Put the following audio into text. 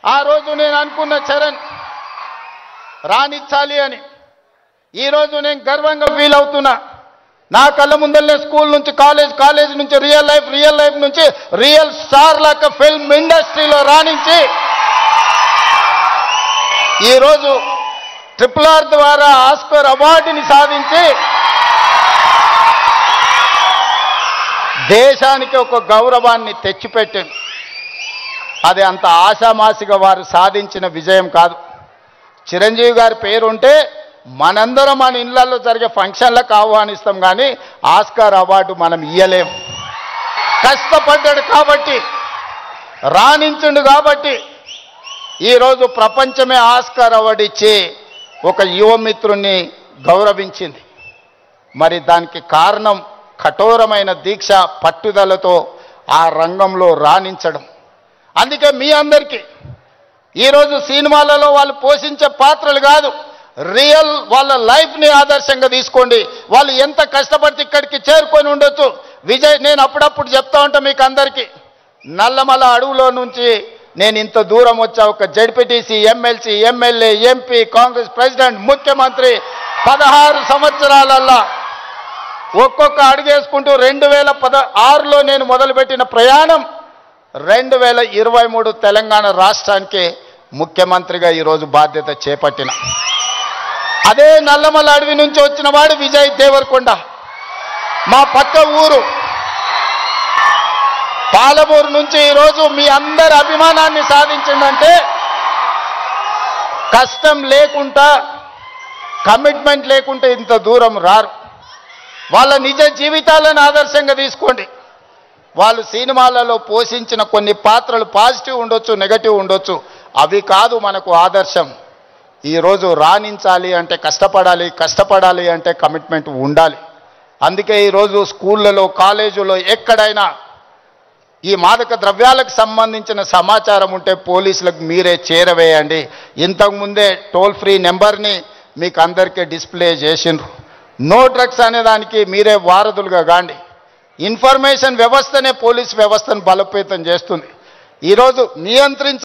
ఆ రోజు నేను అనుకున్న చరణ్ రాణించాలి అని ఈరోజు నేను గర్వంగా ఫీల్ అవుతున్నా. నా కళ్ళ ముందరనే స్కూల్ నుంచి కాలేజ్ నుంచి రియల్ లైఫ్ నుంచి రియల్ స్టార్ లాగా ఫిల్మ్ ఇండస్ట్రీలో రాణించి ఈరోజు RRR ద్వారా ఆస్కర్ అవార్డుని సాధించి దేశానికి ఒక గౌరవాన్ని తెచ్చిపెట్టింది. అది అంత ఆశామాసిగా వారు సాధించిన విజయం కాదు. చిరంజీవి గారి పేరుంటే మనందరం మన ఇళ్లలో జరిగే ఫంక్షన్లకు ఆహ్వానిస్తాం, కానీ ఆస్కార్ అవార్డు మనం ఇయ్యలేం. కష్టపడ్డాడు కాబట్టి, రాణించుండు కాబట్టి ఈరోజు ప్రపంచమే ఆస్కార్ అవార్డు ఇచ్చి ఒక యువమిత్రుణ్ణి గౌరవించింది. మరి దానికి కారణం కఠోరమైన దీక్ష, పట్టుదలతో ఆ రంగంలో రాణించడం. అందుకే మీ అందరికీ ఈరోజు సినిమాలలో వాళ్ళు పోషించే పాత్రలు కాదు, రియల్ వాళ్ళ లైఫ్ని ఆదర్శంగా తీసుకోండి. వాళ్ళు ఎంత కష్టపడితే ఇక్కడికి చేరుకొని ఉండొచ్చు. విజయ్, నేను అప్పుడప్పుడు చెప్తా ఉంటా మీకు అందరికీ, నల్లమల అడవులో నుంచి నేను ఇంత దూరం వచ్చా. ఒక ZPTC, MLC, MLA, MP, Congress president, ముఖ్యమంత్రి 16 సంవత్సరాలల్లా ఒక్కొక్క అడుగేసుకుంటూ 2016లో నేను మొదలుపెట్టిన ప్రయాణం 2023 తెలంగాణ రాష్ట్రానికి ముఖ్యమంత్రిగా ఈరోజు బాధ్యత చేపట్టిన. అదే నల్లమల అడవి నుంచి వచ్చిన వాడు విజయ్ దేవరకొండ. మా పక్క ఊరు పాలమూరు నుంచి ఈరోజు మీ అందరి అభిమానాన్ని సాధించిందంటే కష్టం లేకుండా, కమిట్మెంట్ లేకుంటే ఇంత దూరం రారు. వాళ్ళ నిజ జీవితాలను ఆదర్శంగా తీసుకోండి. వాళ్ళు సినిమాలలో పోషించిన కొన్ని పాత్రలు పాజిటివ్ ఉండొచ్చు, నెగటివ్ ఉండొచ్చు, అవి కాదు మనకు ఆదర్శం. ఈరోజు రాణించాలి అంటే కష్టపడాలి అంటే కమిట్మెంట్ ఉండాలి. అందుకే ఈరోజు స్కూళ్ళలో, కాలేజీలో ఎక్కడైనా ఈ మాదక ద్రవ్యాలకు సంబంధించిన సమాచారం ఉంటే పోలీసులకు మీరే చేరవేయండి. ఇంతకుముందే టోల్ ఫ్రీ నెంబర్ని మీకు అందరికీ డిస్ప్లే చేసిండ్రు. నో డ్రగ్స్ అనే దానికి మీరే వారధులుగా కాండి. ఇన్ఫర్మేషన్ వ్యవస్థనే పోలీస్ వ్యవస్థను బలోపేతం చేస్తుంది. ఈరోజు నియంత్రించ